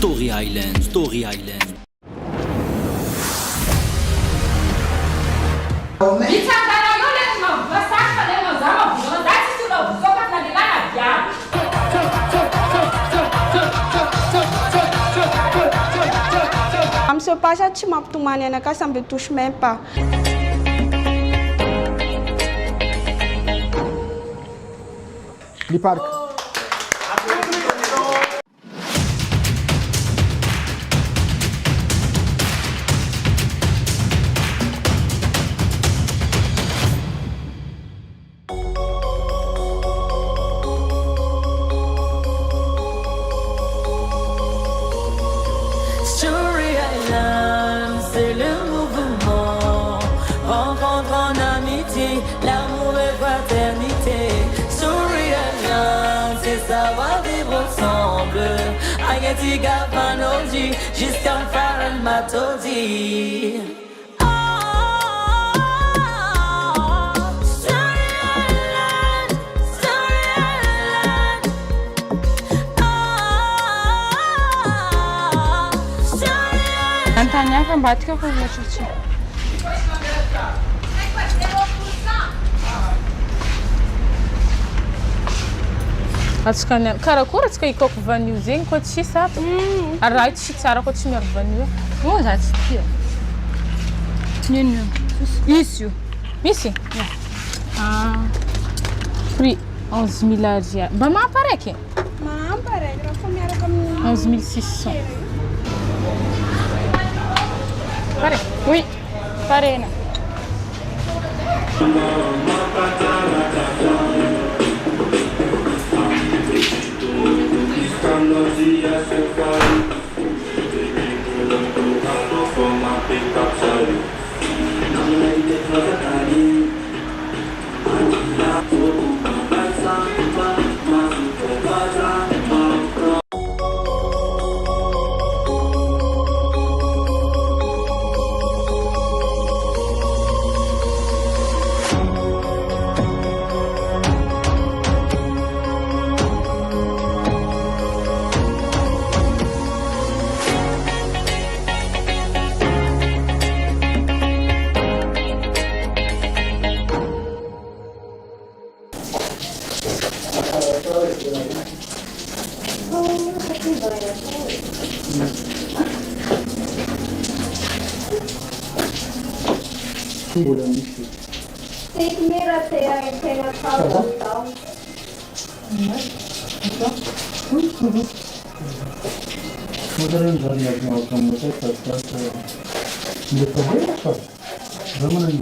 Story Island, Story Island. Se pas já te map tu mania na casa me touche même pas. Di parc. Jusqu'à faire le matodi. Antônia, bate que eu vou assistir. Atskanya karakory atsika ikako vanio zegny koa tsisy ato. Raha tsy tsara koa tsy miaro vanio. Mo za tsy tia. Nino. Isso. Misy? Ah. Prix 11 000 ariary. Mba mampareky? Mampareky, raha fa miaraka amin'ny 11 600. Pare? Oui. Parena. Tem que mirar até a antena tal. Modern zone like now from the first the problem for Roman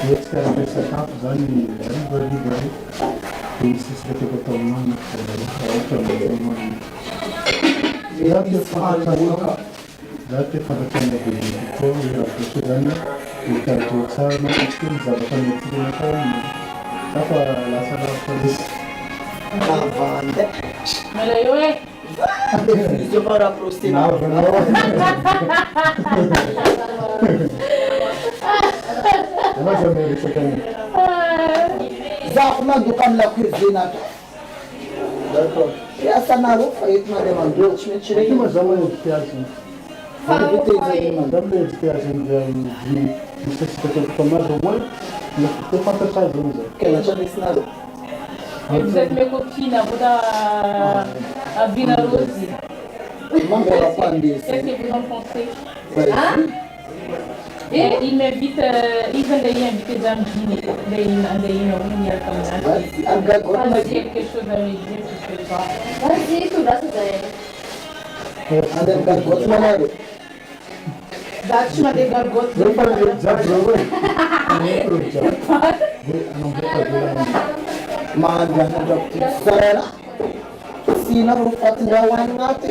let's get a setup zone very this is the problem we have the father that the father can be before we have to run we can do some things that can be apa la sala polis lavanda Melhor eu vou para o sinal mas eu me disse que zafuma dukan la cuisine d'accord e essa na rua foi que me demandou eu te tirei uma zona de piagem também de piagem de não sei se você tomar uma eu faço essa zona que ela já me ensinou Vous êtes mes copines, vous à Vina Rosie. Qu'est-ce que vous en pensez? Hein? Et il m'invite, il veut les inviter dans le dîner. Quand j'ai quelque chose à me dire, je ne sais pas. Vas-y, tu vas se Dá-te uma de gargota. eu falei já não vou fazer manda na sala se não pode dar uma nota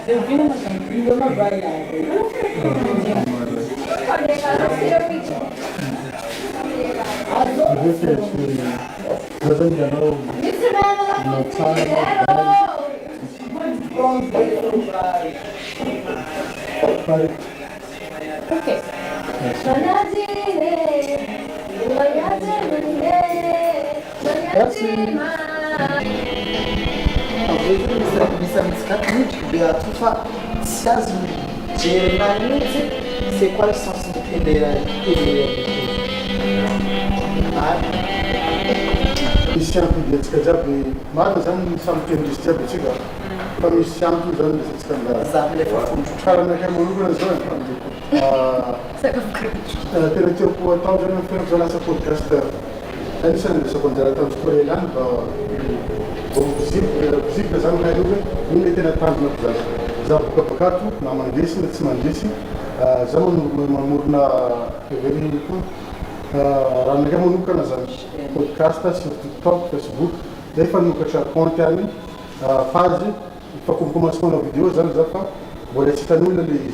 eu vi uma baia. Ok. C'est quoi le sens de Ici, un peu de ce que j'ai mal, nous sommes qui ont discuté de ça. Comme ici, un peu de ce que j'ai car na kama lugha nzuri kile cha kwa tanzo na kwa zona sa podcast ensan sa kontra tanzo kwa ilan ba zip zam hayo ni tena tanzo na za kwa pakatu na mandisi na tsimandisi zaman mamurna veri ko ran kama nuka na zam podcast sur TikTok, Facebook daí fa nuka cha content faz para começar uma vídeo já fa boleh cerita nula lagi.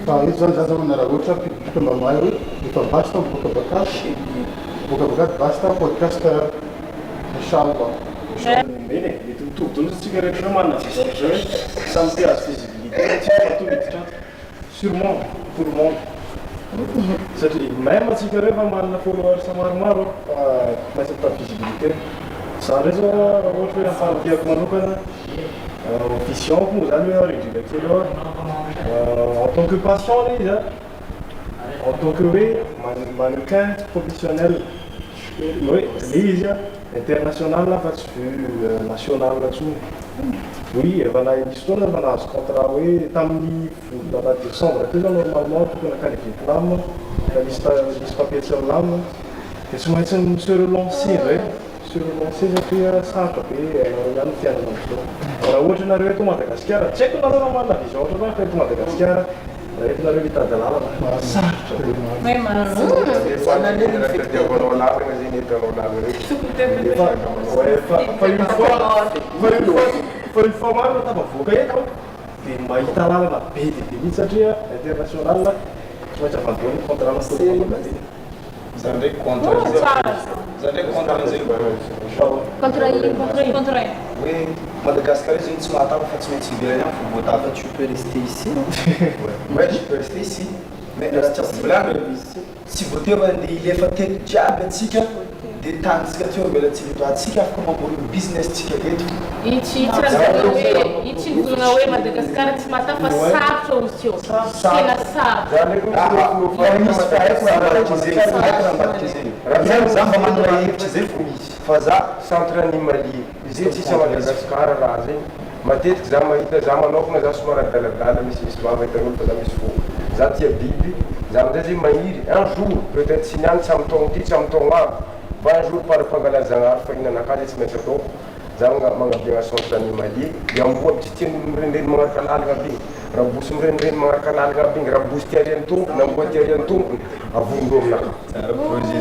Kalau itu jangan mana raguca kita memahami itu basta buka bekas basta podcast insyaallah. Bene, tutto non si chiede romana, santé à visibilité, sûrement pour le monde. C'est-à-dire même si tu rêves mal na followers samar-maro, mas pas visibilité. Sans raison, on va faire un peu comme nous officiant pour nous améliorer en tant que patient en tant que mannequin professionnel international là national là-dessus oui voilà l'histoire voilà ce contrat oui tamni dans la décembre normalement pour la qualité de l'âme la liste papier sur l'âme et ce moyen se relancer sur le site de Santa Fe, non fiano ora oggi non arrivato a Madagascar, c'è una loro manda di giorno, ma per Madagascar è una verità dell'ala, ma sarto. Ma per informare stava fuori, ma italiana la pede di iniziativa internazionale, ma c'è fatto un contratto con Zandek contra oui, Madagascar, a gente se matava facilmente civil, on votava, tu peux rester ici. Ouais, tu peux rester ici. Mais là, tu as problème. Si vous il est fait diabétique, des temps que tu as besoin de tu as comme un business ticket. Ici, Madagascar, tu matava sapo o seu. Pela sapo. Fazer centro animalier. Existe a Madagascar lá, matetika za mahita za manokana za somara daladala misy mavaitan'olo fa za misy fo za tia biby za amizay zay mahiry un jour peut-être tsy niany tsy am'taogno ty tsy am'taogno agny fa un jour par fangalazana fahinanakazy tsy maintsy atao za magnabiagna centre animalier de amboa tsy tian'olo mirenireny magnaraka lalagna aby igny raha bosy mirenireny magnaraka lalagna aby igny raha bosy tiariany tompony na amboa tiariany tompony avondro aminaka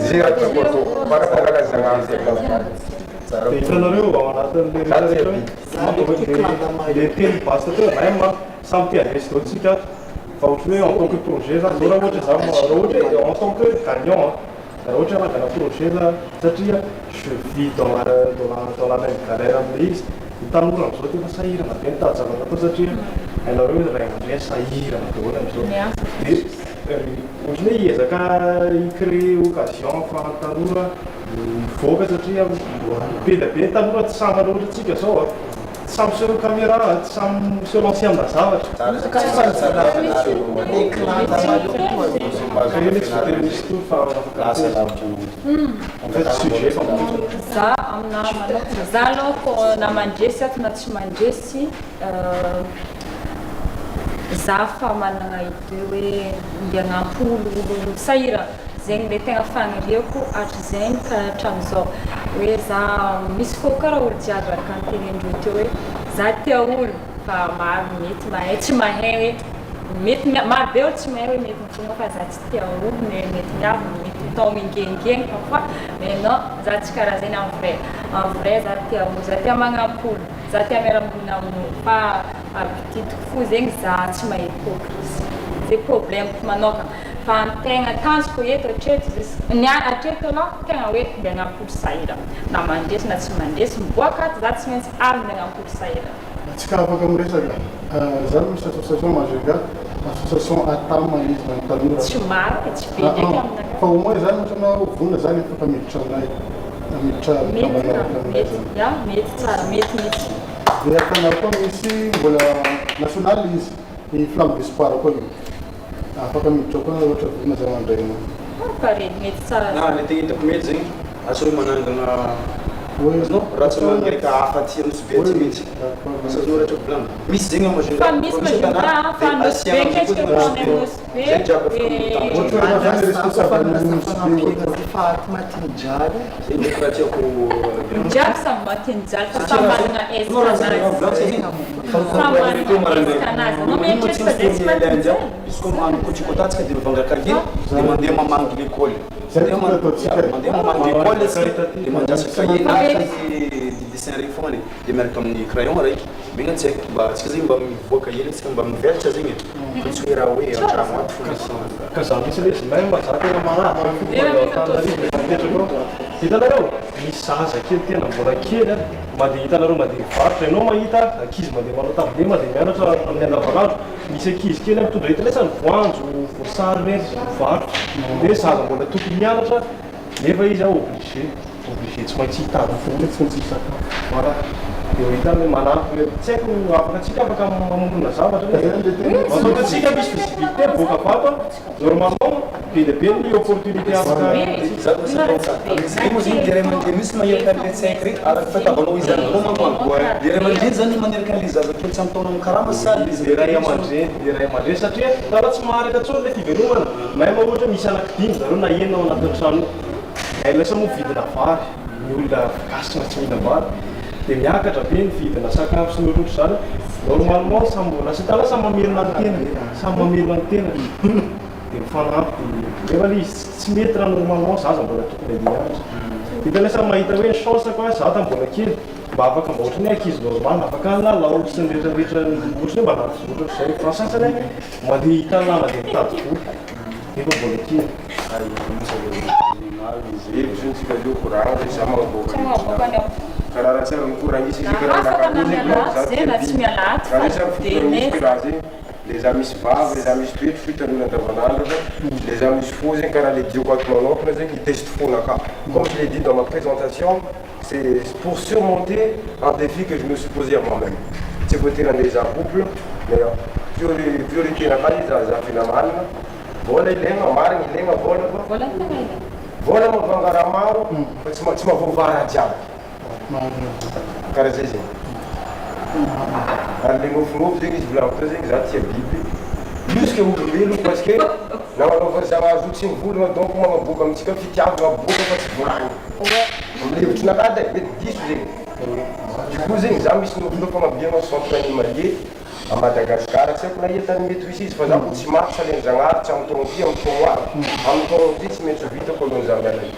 zay raha tiako atao par fangalazana azy Itanareo ao anatin'le telo basta teo même samy tia investisika fa ohatry hoe en tant que projet za zao raha ohatra en tant que gagnant raha ohatra anagana projet za satria je vis dans la même galère am'le izy hitan'olo am'izao tefa sahirana be ny tady zavatra atao satria hainareo hoe ray aman-dreny sahirana daholo am'izao de ohatrany hoe hiezaka icrée occasion fa tanora mivoaka satria be da be tanora tsy samy loatra atsika zao tsy samy seho caméra tsy samy seho lancé amina zavatra misy to fa sujet za amina manokana za aloha na mandresy ato na tsy mandresy za fa manana idée hoe mby hanampolo olo sahira zegny le tegna faniriako hatrizegny ka hatram'izao hoe za misy fô karaha olo jiaby araka antenendreo teo hoe za tia olo fa maro mety mahay tsy mahay hoe mety maro be olo tsy mahay hoe mety mitonga fa za tsy tia olo mety miavy mety mitao mingengengeny fa mais non za tsy karaha zegny en vrai za tia olo za tia magnampolo za tia miara-monina amin'olo fa apetitiko fo zegny za tsy mahay hypocrisie zay problemako manokana fa an-tegna tanjoko eto hatreto aloha tegna hoe mby hanampolo sahira na mandresy na tsy mandresy miboaka ato za tsy maintsy avy mby hanampolo sahira tsika afaka miresaka zany misy association Majunga association atama izy manontany tsy maro e tsy be ndraiky aminay fa au moins zany ohatrana vonona zany efa miditra aminay miditra mety ya mety tsara mety mihitsy dia tanao koa misy mbola national izy ny flambe du sport koa io afaka miditra koa ohatra vonona zay mandray pare mety tsara le tegna hitako mety zegny asao manangana raha tsy manaraka afaty amitsy be tsy mihitsy asao raha problème misy zegny mo fa misy mazona fa nosy be qu'est-ce que prendre nosy be matinjary zegny ndraiky raha tiako jiaby samy matinjary fa samy manana escanazy samy manana escanazy no mieritreritry fa zay tsy matinjary izy koa magnano kotrikotatsika dia mivangakagny dia mandeha mamangy l'école mandeha mamangy l'école dia mandrasa cahier na dessin regny fogna dia miaraka amin'ny crayon raiky megna tsy haiko mba tsika zegny mba mivoaka hely tsika mba mivelatra zegny fa tsy hoe raha hoe antragno ato ka za misy le izy maimba za tegna manampy hitanareo misy zaza kely tena mbola kely mandeha hitanareo mandeha mivarotra ianao mahita ankizy mandeha manao tablier mandeha mianatra amin'ny andavanandro misy ankizy kely mitondra hitanetsany voanjo voasary reny mivarotra dia zaza mbola tokony mianatra nefa izy obligé tsy maintsy hitady foana tsy maintsy hisakafo voilà eo hitany manampy tsy haiko afaka atsika afaka mamombona zavatra mahatonga atsika misy visibilité boaka vato normalement be dia be ny opportunité afaka mo zegny dia ray aman-dreny misy maneraka an'le tsaiko regny araka fatavanao izy any koa dia ray aman-dreny zany maneraka an'le zazakely tsy am'taona mikarama sady izy dia ray aman-dreny satria tara tsy maharaka tsony le fivelomana mahay ma ohatra misy anankidimy zareo na enina ao anatin'ny trano lasa mo vidina vary ny olona gasina tsy mihina vary dia miakatra be ny vidina sakafo sy ny ohatrohatro zany normalement sambo lasa tala samy mamerina ny tena samy mamerina ny tena dia mifanampy efa le izy tsy mety raha normalement zaza mbola tokony adianatra hita lasa mahita hoe chance koa za ta mbola kely mba afaka mba ohatrany ankizy normal afaka lalao sy ny rehetrarehetra ohatrany hoe mba naohatro zay fa sasany mandeha hitanana dia mitady voly efa mbola kely hevitrintsika leo courant za magnaboaka karaha raha tsara micourant isy raha zegny le za misy vava le za misy toetry fitanona andavanandro le za misy fo zegny karaha le dioko ato manokana zegny hitesty fona ka comme je l'ai dit dans ma présentation c'est pour surmonter un défi que je me suis posé à moi-même tsy voatery andeha za couple mais priorité naka izy za finamanina vola ilaigna marigny ilaigna vola mavanga raha maro fa tsy mahavoava raha jiaby karaha zay zegny ary le nofinofo zegny izy volaniko teo zegny za tia biby plus que olombelo parce que namanova zanazotsy mivolagna donc magnaboaka amitsika fitiavagna boaka fa tsy volagny amlevitry nakady mety diso zegny du coup zegny za misy nofinofo agnabianao centre animalier à Madagascar tsy haiko nahitany mety misy izy fa za ko tsy maty saleny zagnary tsy am'taogno ty am'taogno aby am'taogno ty tsy maintsy vitako aloha za mialay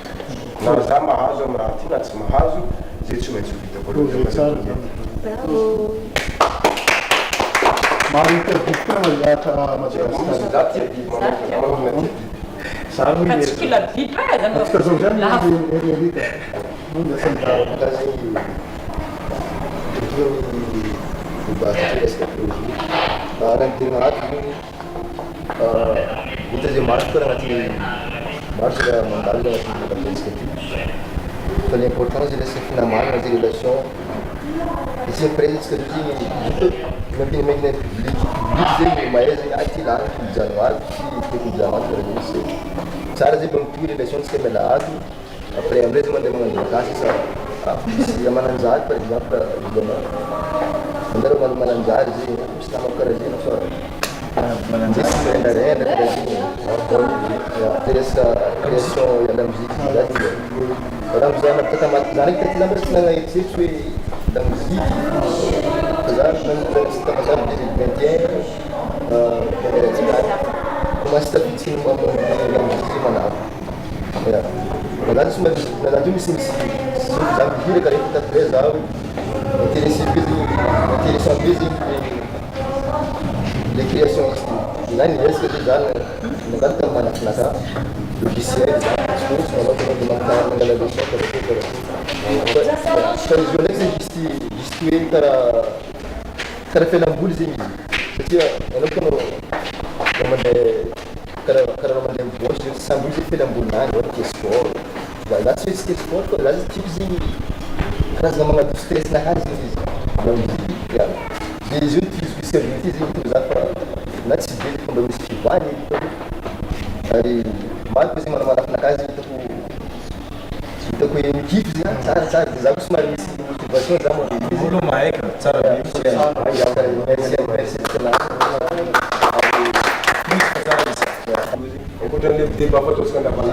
na za mahazo amy raha ty na tsy mahazo zay tsy maintsy vitako aloha maro interview mahazatra Madagascar za tia biby manokana tia biby atsikila biby zany afaka zao zany erika raha ny tegna aty hita zay maritra koa agnatin'ny maritra mandalo agnatin'ny batatsika ty fa l'important zay lasa finamanana zay relation izy après tsika zay mampiny maigna public zegny mahay zegny aty lany fimijano aty ty fimijano aty karaha zegny tsara zay mba mitohy relation tsika miala ato après amizay zay mandeha magnano vakasy sa misy amananjary par exemple andaro mananjary zay misy namako karaha zay fa mananjary rendarenda karaha zay resaka création ya musique zany raha mizana peut-être za ndraiky ty zany tsy nagnahetsetsy hoe la musique fa za sy tamatary 2021 commence tafiditsiny la musique manako nanadio misy za mihira karaha efa tatray za intéressé be zegny intéressant be zegny le création zany esaka zay zany nangalo tamy manafinaka logiciel tsy mangala leçon fa izy io ndraiky zegny juste hoe karaha fialamboly zegny izy satria anao koa karaha mandeha mivoatra zay samby io zay fela ambony any ohatra sport za tsy hoe tsy sport fa za tiako zegny karazana magnado stressnahazy izy dia izy io responsabilité zegny tonga za fa na tsy be fomba misy fivany ary maly koa zegny manamanafinakazy hitako hoe mikify zegny tsaratsara dia za koa somary misy motivation za olo mahaika tsara Encontrando ele tem para todos cantar para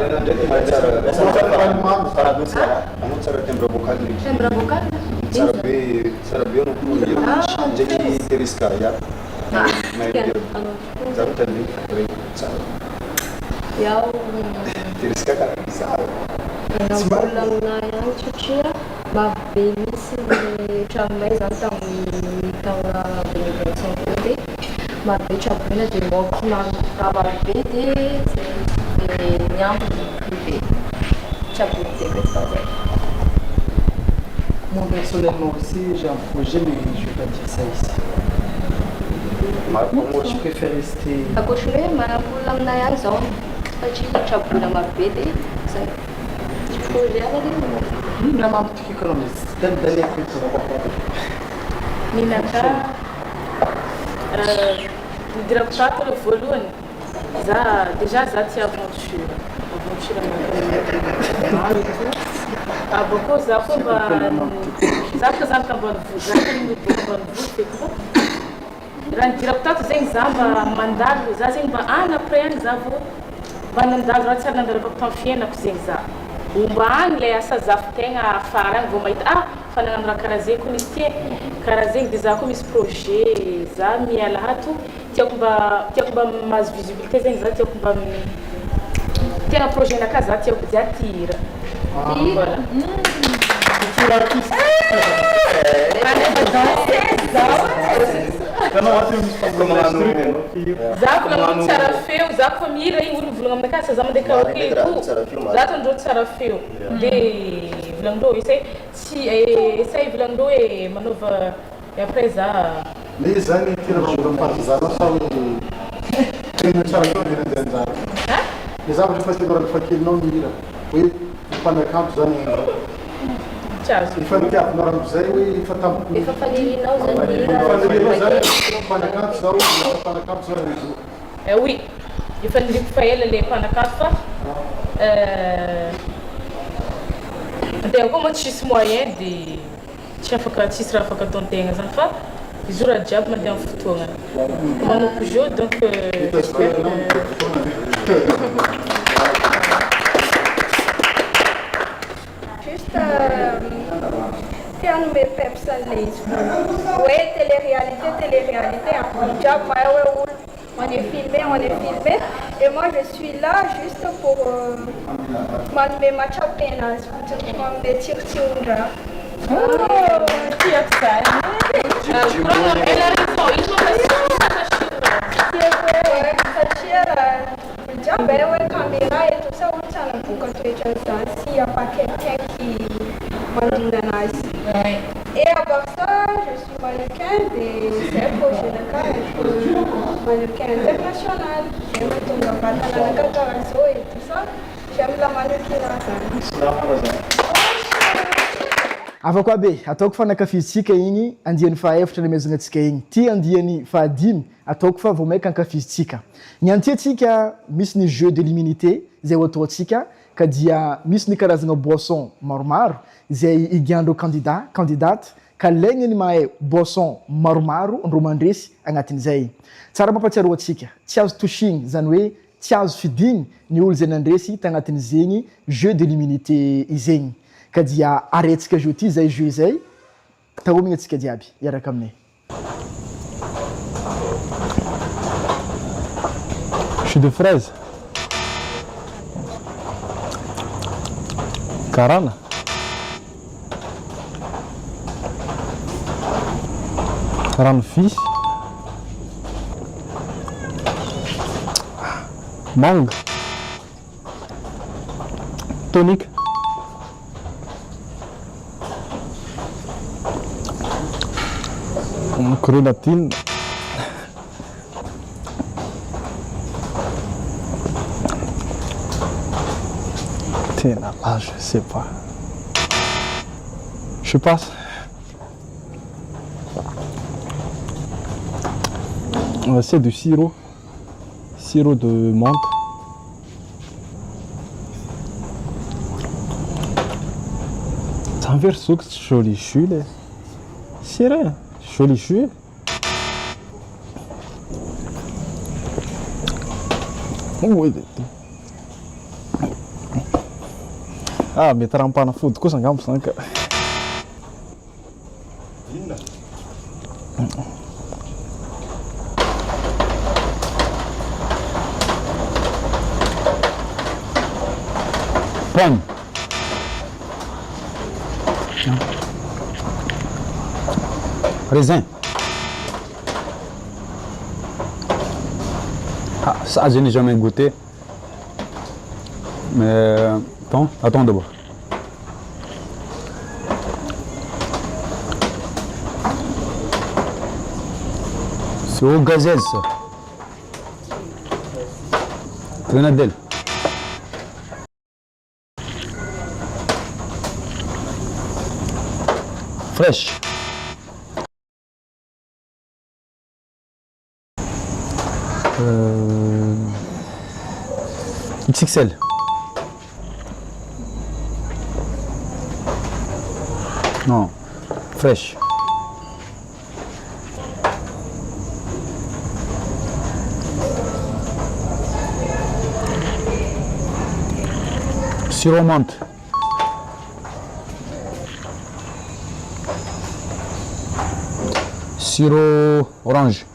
anao tsara tembra vocal Tembra vocal? tsara be anao produire ndraiky terisika ya za tany tsara Iaho terisika karaha tsara nambola aminay any satria marobe misy ny tranonay zany tamin'ny taona 2025 dia marobe trabona dia maoky raha marobe dia miambiny privé trabona dia ça zay. Moi personnellement aussi j'ai un projet mais je vais pas dire ça ici. Moi je préfère rester. Akoatra hoe manambola aminay any zao satria trabona marobe dia zay. Projet ana dia raha mampitokiako anao misy daleko Ninaka nidirako tato aloha voalohany déjà za tia aventure abakao za koa mba za koa zanaka ambanivohitra za koa miboaka ambanivohitra feky fa raha nidirako tato zegny za mba mandalo za zegny mba any après any za vao mba nandalo raha tsy ary nandalako tamin'ny fiainako zegny za omba any le asa zafitegna afara any vao mahita fa nagnano raha karaha zegny koa nisy ty karaha zegny dia za koa misy projet za miala hato tiako mba mahazo visibilité zegny za tiako mba tena projet naka za tiako dia tira za ko nagnano tsara feo za ko mihira igny olo mivolagna aminakay sa za mandeha karaoké ko za tandreo tsara feo dia volagndreo essaye volagndreo hoe manaova après za le zany tena mampizana sa hoe tena tsara feo menanjanjara le zavatra fasianorany fakelinao mihira hoe mpanakanto zany efa nitiavinarano zay hoe efa tamiko efa fanirinao zany fanirinao zany mpanakanto zao mpanakanto zao rezo oui efa niriko fa ela le mpanakanto fa antegna koa moa tsisy moyen dia tsisy raha afaka ataon-tegna zany fa izy io raha jiaby mandeha amin'ny fotoagna manoko jeu donc Juste faire mes peps les ouais, télé-réalité. Job, on est filmé. Et moi, je suis là juste pour m'enlever ma chapénage, pour me tirer. Oh, elle a raison, il faut caméra et tout ça, on tient un peu quand tu es s'il n'y a pas quelqu'un qui m'enlève. Et à part ça, je suis mannequin et c'est un projet de cas, je suis mannequin international. J'aime tout le bataille et tout ça. J'aime la mannequinat. Avako be ataoko fanakafizitsika igny andiany faefatra namezagnatsika igny ty andiany fahadimy ataoko fa vao maika ankafizitsika ny antiatsika misy ny jeu de l'immunité zay ataotsika ka dia misy ny karazagna boisson maromaro zay igiandro candidate ka legny ny mahay boisson maromaro ndro mandresy agnatin'izay tsara mampatsiaro atsika tsy azo toshigny zany hoe tsy azo fidigny ny olo zay nandresy tagnatin'izegny jeu de l'immunité izegny ka dia aretsika jeu ty zay jeu zay tagomigna atsika jiaby iaraka aminay jus de fraise karana rano fisy manga tonique grenadine Là, je sais pas. Je passe. C'est du sirop. Sirop de menthe. Ça veut dire que c'est joli chou. C'est vrai, joli chou. Ah, mais tu n'as pas de food, qu'est-ce que c'est que pomme. Raisin. Ah, ça, je n'ai jamais goûté. Mais attends d'abord. C'est au gazelle, ça. Grenadelle. Fraîche. XXL. Non, fraîche. Sirop menthe. Sirop orange.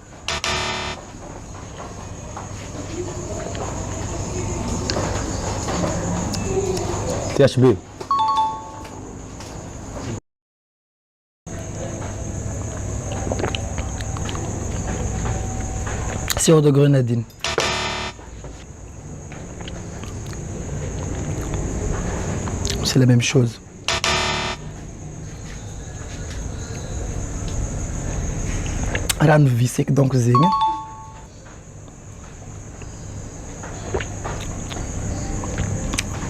THB. Sirop de grenadine. C'est la même chose. Ran visek donc zing.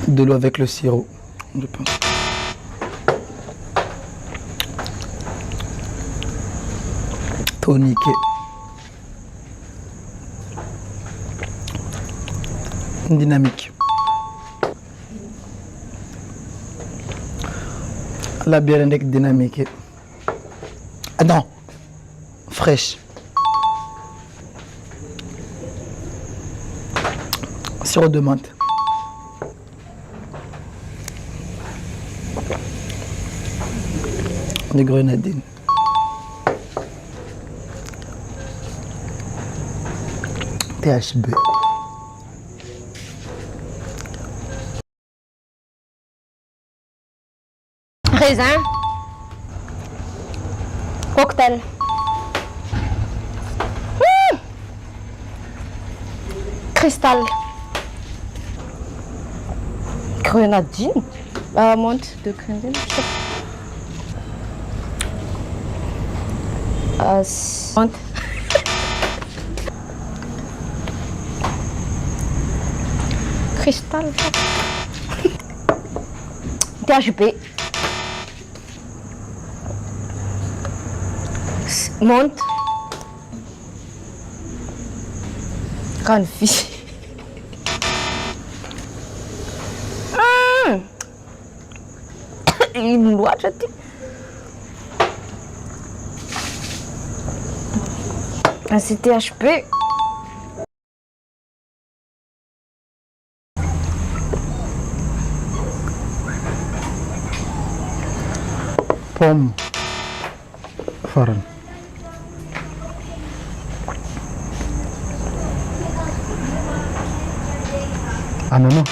De l'eau avec le sirop, je pense. Tonique. Dynamique. La bière est dynamique. Ah non, fraîche. Sirop de menthe. Des grenadines. THB. Raisin. Cocktail. Cristal. Grenadine. Menthe de grenadine. Menthe. Cristal. THB. Menthe. Canfi. Il doit jeter. C'est THB. Pomme. Farine. Ananas.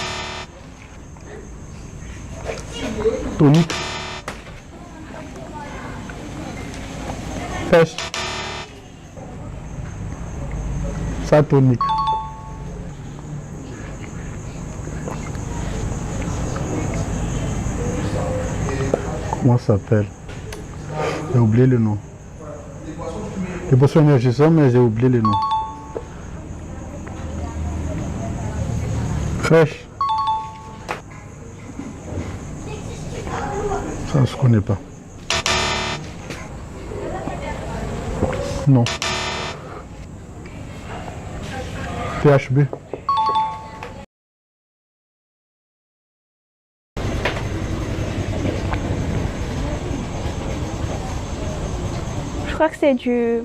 Tonique. Fraîche. Ça tonique. Comment ça s'appelle? J'ai oublié le nom. Les potions énergisantes, mais j'ai oublié le nom. Fraîche. Ça, je connais pas. Non. PHB. Je crois que c'est du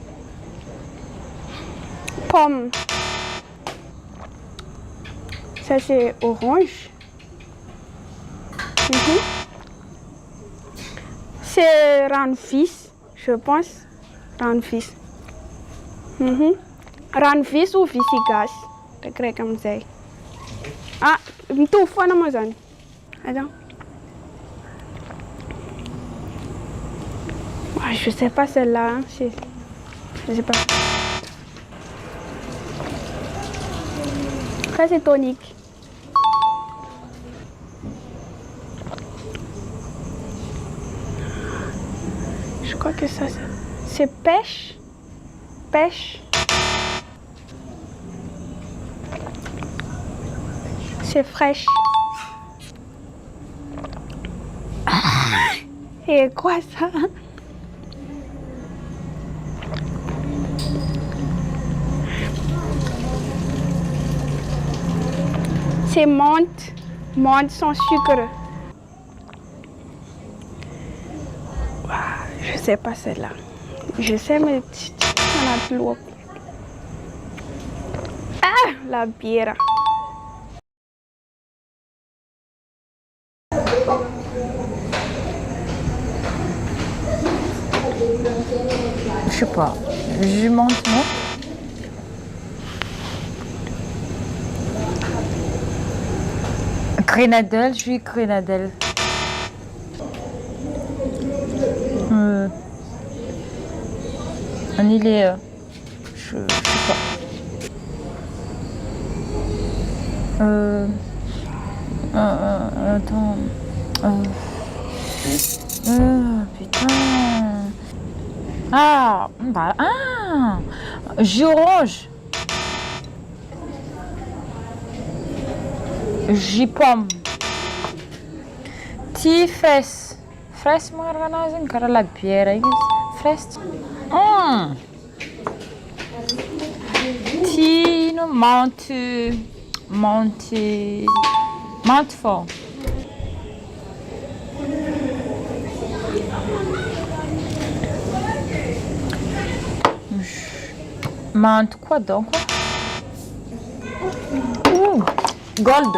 pomme. Ça c'est orange. C'est ranvis, je pense. Ranvis. Ranvis ou visigas. Dat krijg ik hem zei. Ah, een toeval naar me. Attends. Je sais pas celle-là. Hein. Je sais pas. Ça c'est tonique. Je crois que ça c'est pêche. Pêche. C'est fraîche. Et quoi ça? C'est menthe. Menthe sans sucre. Je sais pas celle-là. Je sais, mais on a de l'eau. Ah, la bière. Je sais pas. Jus menthe, non? Grenadelle, jus grenadelle. Annulé. Je sais pas. Attends. Putain. Ah, bah, ah, jus orange. Jus pomme. Tea fraise. Fraise marganazing kara la bière. Fraise. Tea no menthe. Menthe fort. Menthe quoi donc? Gold.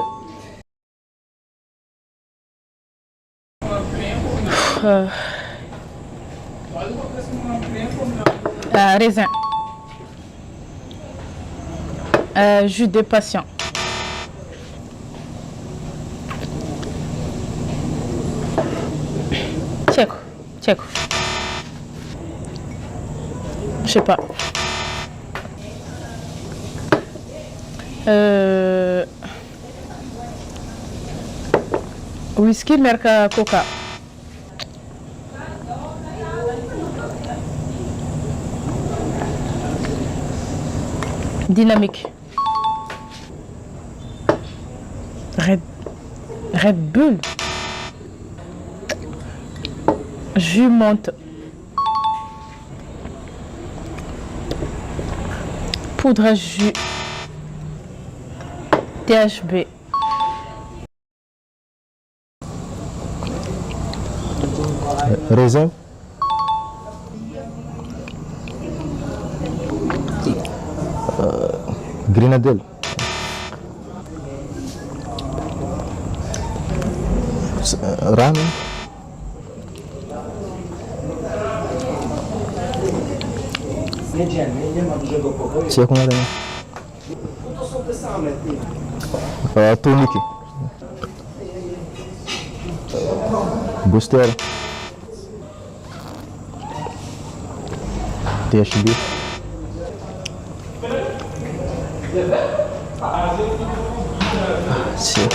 Raisin. Jus de passion. Tcheco. Je sais pas. Whisky, marque Coca. Dynamique. Red Bull. Jus menthe. Poudre à jus. THB. Raisin. Grenadelle. Ramen. C'è come tonique. Booster. THB. Sì.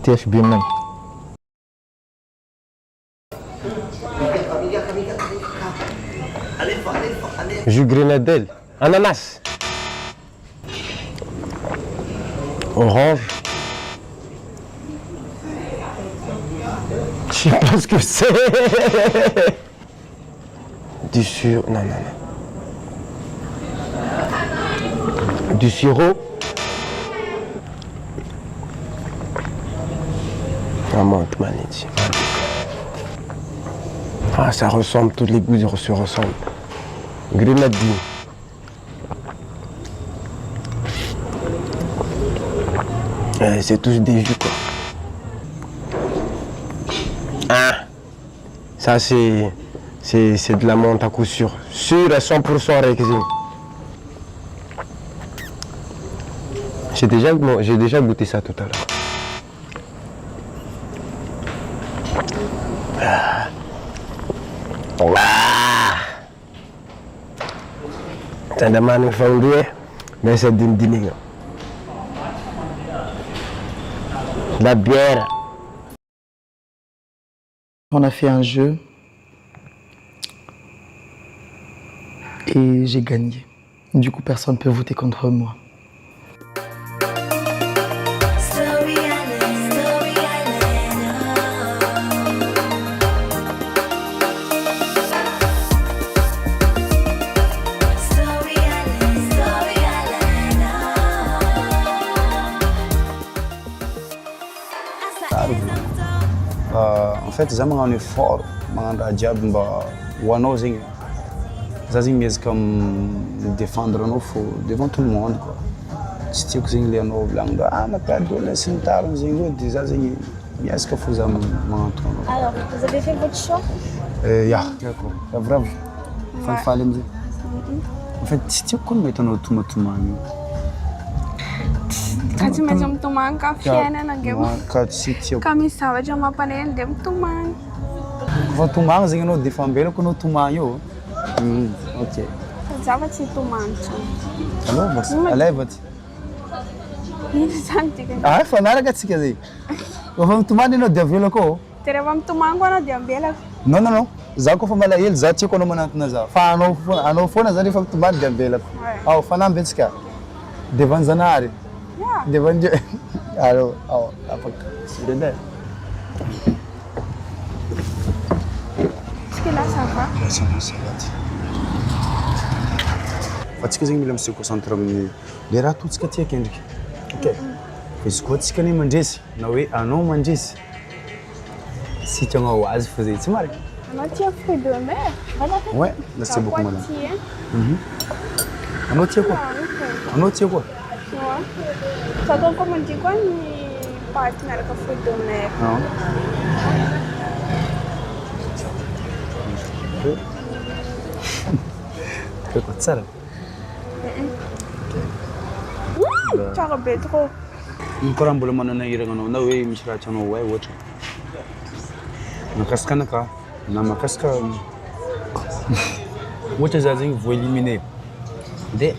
THB même. Jus grenadelle, ananas, orange. Je sais pas ce que c'est. Du sirop, non. Du sirop. Ah, ça ressemble, tous les goûts se ressemblent. Grenadine. C'est tous des jus, quoi. Ah, ça c'est de la menthe à coup sûr. Sûr à 100% Rexine. J'ai déjà goûté ça tout à l'heure. Ça demande mais c'est d'une dîner. La bière. On a fait un jeu et j'ai gagné. Du coup, personne ne peut voter contre moi. En fait, j'ai un effort, un job, j'ai comme défendre devant tout le monde. Si tu as un blanc, ma période de sentar, est-ce que vous avez Alors, vous avez fait votre choix? C'est vrai. En fait, si tu connais ton Kasi medyo tumang ka fiena na gemo. Kami sawa dyan mapanel dem tumang. Kung tumang zingi no defambelo kuno tumanyo. Okay. Sawa si tumang. Alô, você leva-te. Santi ka. Ah, fanara ka tsika zi. Kung tumang no develo ko. Tere vam tumang ko na dembela. Não. Já que eu falei ele já tinha quando manat na já. Fa ano fona já de fam tumang dembela. Ah, fanam betska. Devan zanari. Devant Dieu. Alors, c'est de là. Est-ce que là ça va? Ça va. Fatigué, je me suis concentré. Les rats, tout ce que tu as dit. Ok. Est-ce que tu connais manger? Non, non manger. Si tu as un oise, faisais tu marres. On a tiré fruits de mer. Ouais, c'est beaucoup madame. On a tiré quoi? On a tiré quoi? Só que como digo, quando parte na que foi do mer. Não. Que quoi ça là? Ça va trop. Encore un boulot na ira ngano na we mishra chano we water. Na kaska na ka na makaska. Water zazing vou éliminer. De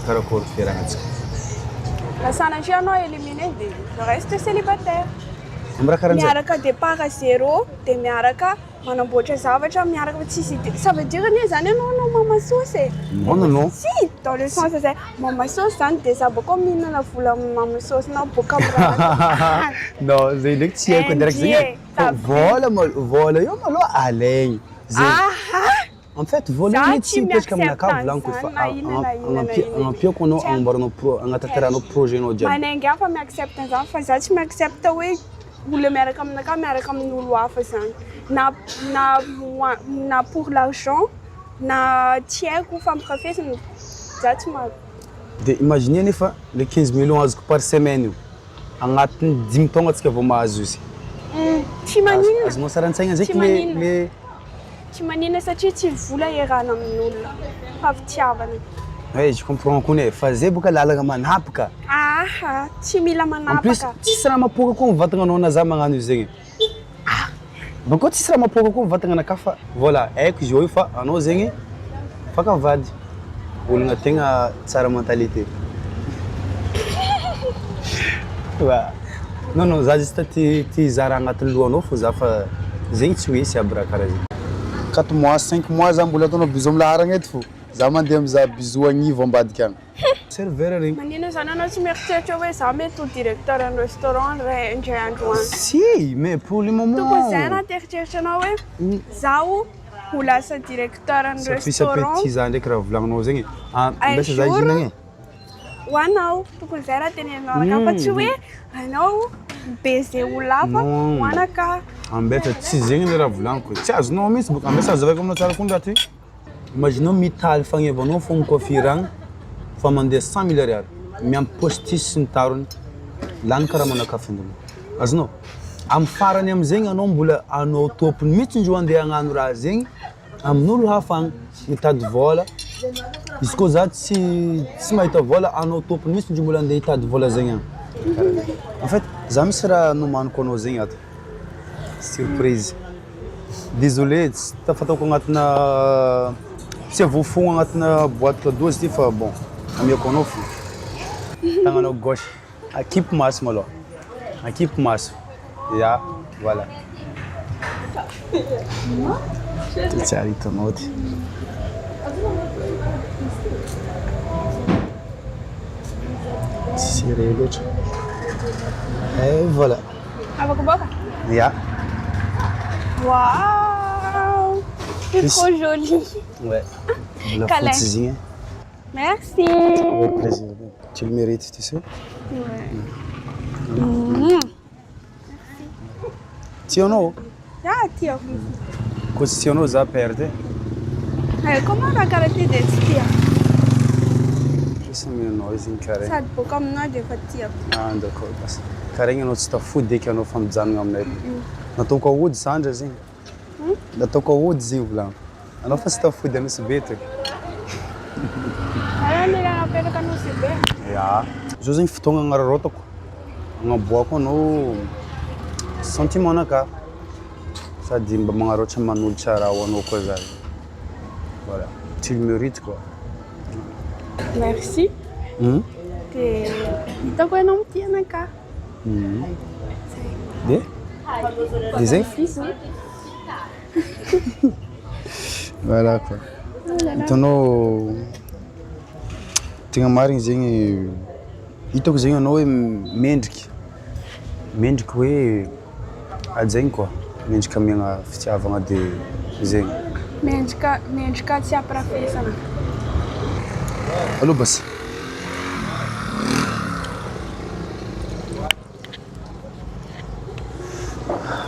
Caracol Ferrantes. La Sanagia não é eliminée, le reste est célibataire. Miaraka départ à zéro, de miaraka, manamboatra zavatra, miaraka tsisy. Ça veut dire que zany anao no mamasosy. Non. Si, dans le sens c'est mamasosy zany de za boko mihinana vola mamasosy na boka Non, zay ndraiky tsy haiko direct zay. Vola io malô além. En fait, voler une petite pêche comme la cave blanche, on peut qu'on a un atterrir nos projets nos jobs. Mais ninguém vai me acceptar, já faz, já me accepta o le mere comme na caméra comme nous loi faisant. Na pour l'argent, na tiers ou femme professionnelle, já te mal. Imaginez une fois les 15 millions par semaine, en attendant 10 tonnes que vous m'avez. Timanina. As moças não sabem que Timanina satria tsy vola iarahana amin'olona fa fitiavana. Je comprends qu'on est fazer boka lalaka manapaka. Tsy mila manapaka. En plus, tsisy raha mapoka koa mivatagna anao na za magnano izy zegny. Bakô tsisy raha mapoka koa mivatagna anakahy fa voilà, haiko izy io fa anao zegny fakavady. Olona tegna tsara mentalité. Non, za juste ty zara agnatin'ny lohanao fô za fa zegny tsy hoe sy aby raha karaha zegny 4 mois 5 mois za mbola ataonao bisou milaharagna eto fo za mandeha mizaha bisou agnivo ambadika agny serveur regny Magnino zany anao tsy mieritreritra hoe za mety ho directeur en restaurant indray andro any si mais pour le moment tokony zay na teritreritra anao hoe zaho ho lasa directeur en restaurant petit za ndraiky raha volagninao zegny mbesa za ihinagna ho anao tokony zay raha teneninao anaka fa tsy hoe anao baiser olona hafa ho anaka ambeta tsy zegny le raha volagniko tsy azonao mihitsy boka ambesa azavako aminao tsara koa ndraty imaginao mitaly fagnevanao fogna coiffure agny fa mandeha 100 000 ariary miampy postis sy ny tarony lany karaha manakafindona azonao amin'ny farany am'zegny anao mbola anao tompony mihitsy indro andeha hagnano raha zegny amin'olo hafa agny mitady vola izy koa za tsy mahita vola anao tompony mihitsy indro mbola andeha hitady vola zegny agny en fait za misy raha nomaniko anao zegny ato surprise désolé tsy tafataoko agnatina tsy voafogna agnatina boîte cadeau izy ty fa bon amiako anao fo tagnanao gauche akipo maso malôha akipo maso ya voilà tsara hitanao ty serré loatra et voilà Avaka boka ya Waouh c'est trop joli ouais la Câlin. foutizigna Merci avec plaisir tu le mérites tu sais tianao Ah, tia. ko tsy tianao za perde Comment la karaté des tia? isa minanao izy igny karaha Sady boka aminao dia efa tia. ah d'accord bas karaha igny anao tsy tafody eky anao fa mijanona aminay nataoko ahody sandra zegny nataoko ahody zegny volagno anao fa tsy tafody anisy bety Mila napetraka anao si be. ya zao zegny fotoagna agnararotako agnaboako anao sentiment anaka sady mba magnaroatra manolotra raha ho anao koa za voilà tu le mérites quoi Merci. Dia hitako hoe anao mitia anaka. De zegny voilà quoi hitanao tegna marigny zegny hitako zegny anao hoe mendriky hoe ajaigny quoi mendrika amiagna fitiavagna de zegny Mendrika tsy amparafesana. aloha basi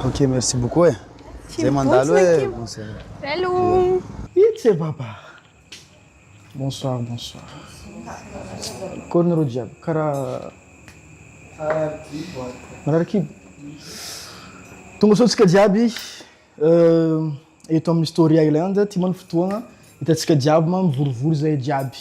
ok merci beaucoup e zay mandalo e Hello. Itsy e baba. Bonsoir, bonsoir. Kornero jiaby karaha manarakibo. Tonga sao tsika jiaby eto amin'ny Story Island ty mano fotoagna hitantsika jiaby ma mivorivory zay jiaby.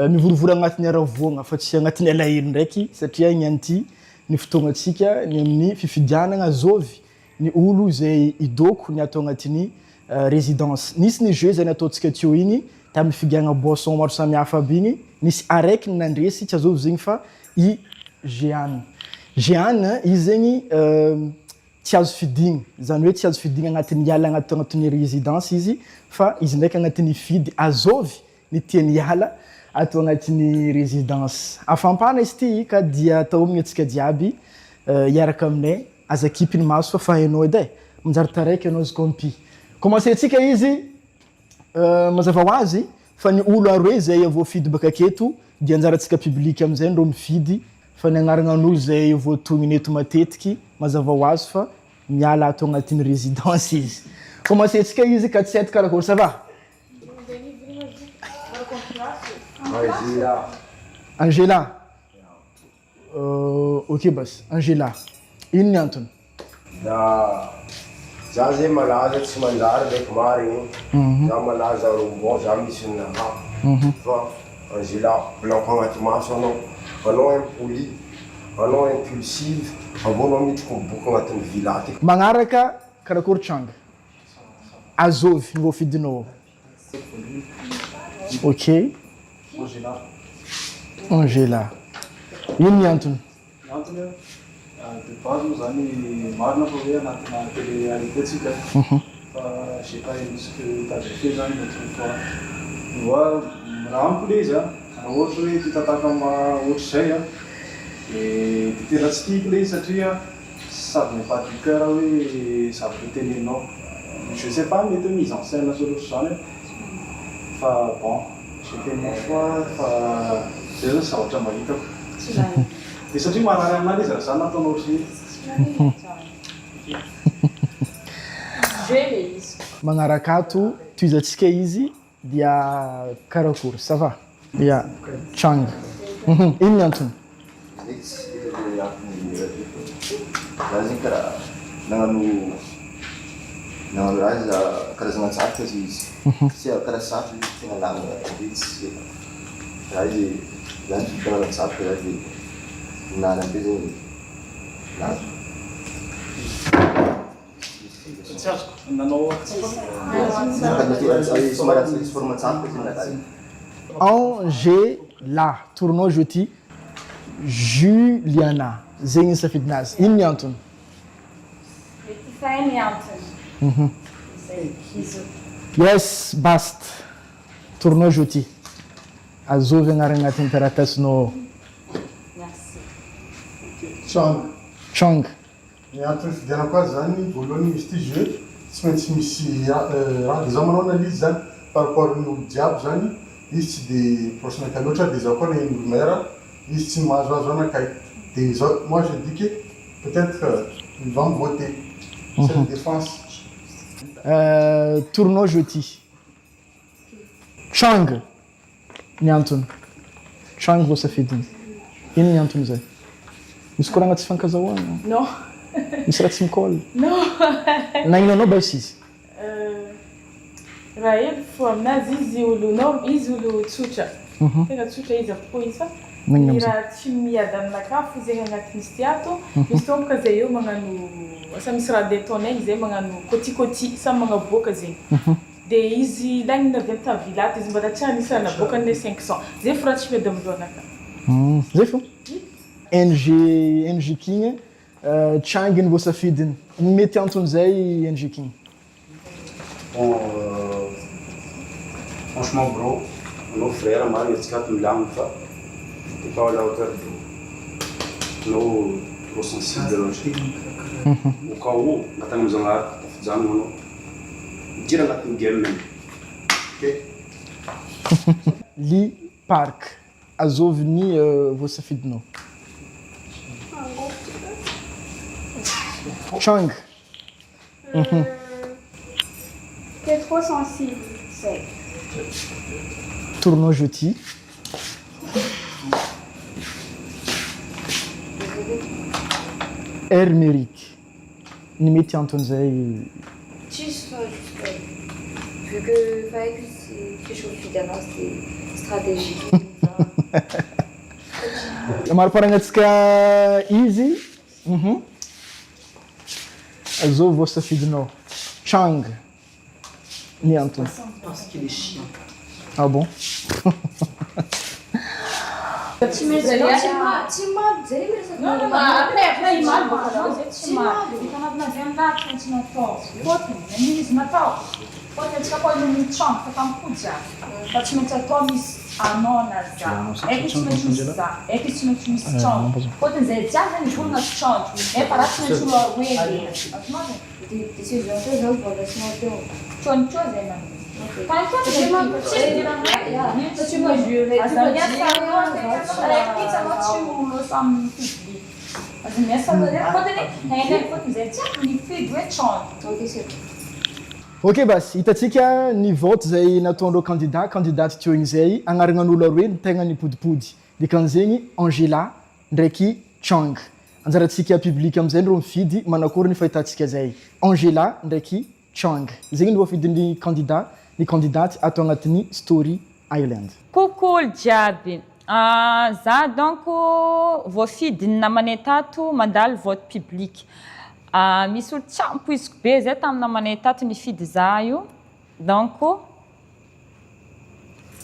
Mivorivory agnatin'ny aravoagna fa tsy agnatin'ny alahelo ndraiky satria igny anty ny fotoagnantsika ny amin'ny fifidianagna zovy ny olo zay idoko ny atao agnatin'ny résidence. Nisy ny jeu zay nataontsika teo igny tamin'ny figiagna boisson maro samihafa aby igny nisy araiky nandresy tsy azovy zegny fa i Jeanne. Jeanne izy zegny tsy azo fidigna zany hoe tsy azo fidigna agnatin'ny ala agnatin'ny résidence izy fa izy ndraiky agnatin'ny fidy azovy ny tiany ala atao agnatin'ny résidence. Afampana izy ty ka dia atao omigny antsika jiaby hiaraka aminay aza kipiny maso fa hainao edy e manjary taraiky anao izy compy. Commencentsika izy mazava ho azy fa ny olo aroe zay voafidy baka aketo dia anjarantsika public amizay ndreo mifidy fa ny agnaranan'olo zay voatogniny eto matetiky mazava ho azy fa miala ato agnatin'ny résidence izy. Commencentsika izy ka tsy haiko karakory ça va? Angela. Ok bas, Angela. Ino ny antony? Za zay malaza tsy manjary ndraiky marigny za malaza rombon za misy ny naha fa Angela blanco agnaty maso anao impoli anao impulsive avao anao midiko miboka agnatin'ny villa ty. Magnaraka karakory tranga azovy ny voafidinao. Ok. Angela. Ino ny antony? De base moa zany marina fa hoe anatina télé-réalité atsika fa j'ai pas aimé ce que t'as fait zany l'autre fois. Voa raha amiko le izy raha ohatra hoe ty tataka ohatry zay de tena tsy tiako le izy satria ça venait pas du cœur hoe zava-teneninao. Je sais pas mety mise en scène sy ohatrohatry zany fa bon j'ai fait mon choix fa zay zany zavatra mahitako. De satria marary amin'azy izy raha zany nataonao ohatry Magnaraka ato toizantsika izy dia karakory, ça va? Ya, Chang. Ino ny antony? Raha zegny karaha nagnano raha izy karazagna tsatroka izy izy. Tsy karaha satroka izy tegna lamina vitsy. Raha izy zany karazagna tsatroka raha izy nana be zegny lazo. Angela, tournoi jeudi Juliana. Zegny safidinazy. Ino ny antony? Efa ny antony. Yes, basta. Tournoi jeudi. Azovy agnarana temperatasinao. Chang. Chang. Ny antony fividianako azy zany voalohany izy ty jeu tsy maintsy misy raha de zaho manao analyse zany par rapport ny olo jiaby zany izy tsy de personnalité loatra de zaho koa na ino mera izy tsy mahazoazo anakay de zao moi je dis que peut-être il va me voter cette défense. Tournoi jeudi. Chang. Ny antony. Chang vao safidiny. Ino ny antony zay? Misy koragna tsy fankazahoana? Non. Misy raha tsy mikoly? Non. Nagnanao basy izy? Raha elo fo aminazy izy olo tsotra. Tegna tsotra izy avokoa izy fa ny raha tsy miady aminakahy fo zegny agnatin'izy ty ato. Misy tomboka zay eo magnano asa misy raha détonné zay magnano kôtikôty samy magnaboaka zegny. De izy lagnina avy amin'ny tavilato izy mbala tsy anisy raha naboakan'ilay 500. Zay fo raha tsy miady amin'ny lohanakahy. Zay fo? NG King, Chang ny voasafidiny. Mety antony zay NG King. Bon, franchement bro, nos frères, marina atsika ato milamina fa t'es pas à la hauteur de nos trop sensible loatra. Au cas où natany am'zagnahary tafijano anao midira agnatin'ny game même. Ok? Lee Park. Azovy ny voasafidinao. Chang. T'es trop sensible, c'est. Tournoi jeudi. Hermérique. Ny mety antony zay. Juste, vu que fallait que je fidalement c'est stratégique. Mariparagnatsika izy. Azovy voasafidinao. Chang. Ny antony. Parce qu'il est chiant. Ah bon? Tu m'as dit, Non, non, après il m'a dit, tu m'as dit, quand on a bien là, quand tu m'as fait, quand tu m'as fait, quand tu m'as fait une chambre, quand tu m'as fait, tu m'as fait a nona za. É que tu me chusa, é que tu me chusa chão. Quando dizer já vem junto chão, é para tu me chulo wele. Asmada. Desse jogo eu vou dar sinal teu. Chão chão é não. Quand tu me chusa, tu me jure, tu me dis é que ça va chulo sam public. Mas nessa hora quando ele quando dizer já me fez duet chão. Ok, c'est Ok basi hitatsika ny vote zay nataon'ireo candidaty teo igny zay agnaranan'olo aroe ny tegna nipodipody dikan'zegny Angela ndraiky Chang. Anjaratsika public am'zay reo mifidy manakory ny fahitatsika zay Angela ndraiky Chang. Zegny ny voafidin'ny candidaty atao agnatin'ny Story Island. Coucou jiaby. Za donc voafidy ny namanay tato mandalo vote public. Misy olo tsampoiziko be zay tamin'ny namanay tato nifidy za io. Donc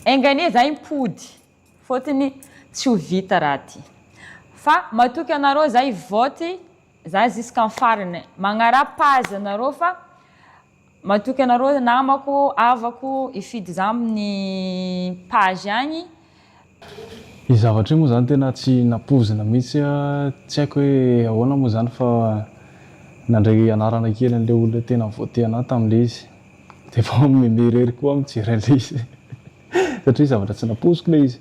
engane za impody fôtony tsy ho vita raha ty. Fa matoky anareo za hivoty za jusqu'en farany magnara-pazy anareo fa matoky anareo namako avako ifidy za amin'ny page agny. I zavatra io moa zany tena tsy napozina mihitsy tsy haiko hoe ahoana moa zany fa nandray anarana kely an'le olona tena voaté anahy tam'le izy dia fa memerery koa mijery an'le izy satria zavatra tsy napoziko le izy.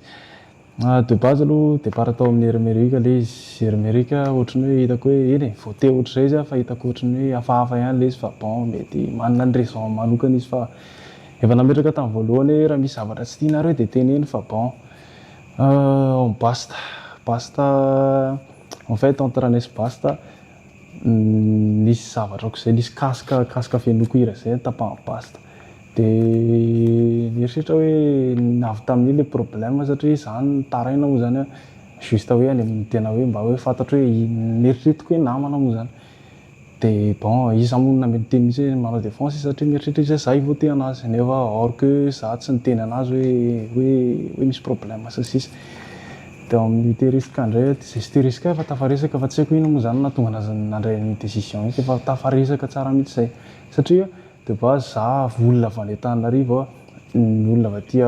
De base aloha départ tao amin'ny Amérique le izy. Amérique ohatrany hoe hitako hoe eny voaté ohatr'izay izy fa hitako ohatrany hoe hafahafa ihany le izy fa bon mety manana ny raison manokana izy fa efa nametraka tamin'ny voalohany hoe raha misy zavatra tsy tianareo dia teneny fa bon basta en fait entre anay sy basta nisy zavatra koa zay nisy kasika fenoko hira zay tapahany basta dia nieritreritra hoe navy tamin'io le problème satria zany taraina moa zany juste hoe any amin'ny tena hoe mba hoe fantatro hoe nieritreretiko hoe namana moa zany dia bon izy amonina mety teny mihitsy hoe manao défense satria mieritreritra za hivoaté anazy nefa or que za tsy niteny anazy hoe misy problème sa sisa. Dia amin'ny terisika indray zay terisika efa tafaresaka fa tsy haiko ino moa zany nahatonga anazy nandray ny décision io efa tafaresaka tsara mihitsy zay satria de base za olona avy any Antananarivo ny olona avy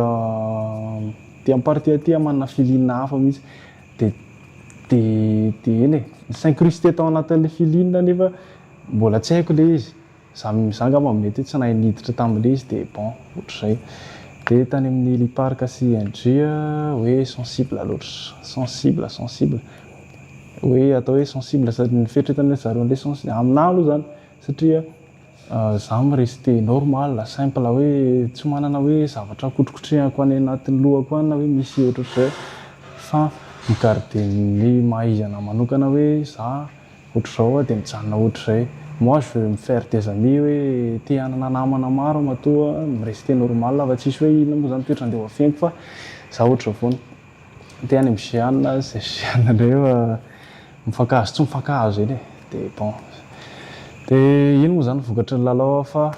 aty am'partie aty manana filinina hafa mihitsy dia eny s'incruster tao anatin'le filinina nefa mbola tsy haiko le izy za ngamba mety tsy nahay niditra tamin'le izy dia bon ohatr'izay. Dia tany amin'ny liparka sy indria hoe sensible loatra sensible hoe atao hoe sensible sady ny fieritreretana zareo an'le sensible aminahy aloha zany satria za mireste normal simple hoe tsy manana hoe zavatra kotrokotrehako any anatin'ny lohako any na hoe misy ohatr'izay fa migarde ny maha-izy anahy manokana hoe za ohatr'izao dia mijanona ohatr'izay. Moi je veux me faire des amis hoe te hanana namana maro matoa mireste normal fa tsisy hoe inona moa zany toetra andeha hoafeniko fa za ohatry foana te any amin'ny Géana zay Géana indray efa mifankahazo tsy mifankahazo eny dia bon dia ino moa zany vokatry ny lalao fa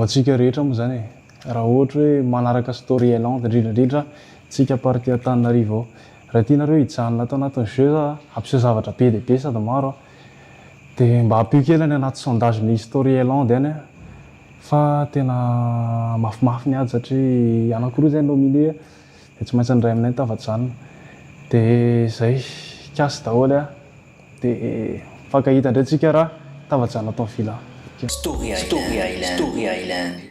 antsika rehetra moa zany raha ohatra hoe manaraka story Hollande indrindrandrindra tsika partie Antananarivo raha tianareo hijanona atao anatin'ny jeu ampiseho zavatra be dia be sady maro dia mba hampio kely any anaty sondage ny story Hollande any fa tena mafimafy ny ady satria anakiroa zay nominé dia tsy maintsy nyray aminay tafajanona dia zay kasy daholo dia fankahita indray tsika raha tafajanona tao fila. Story Island.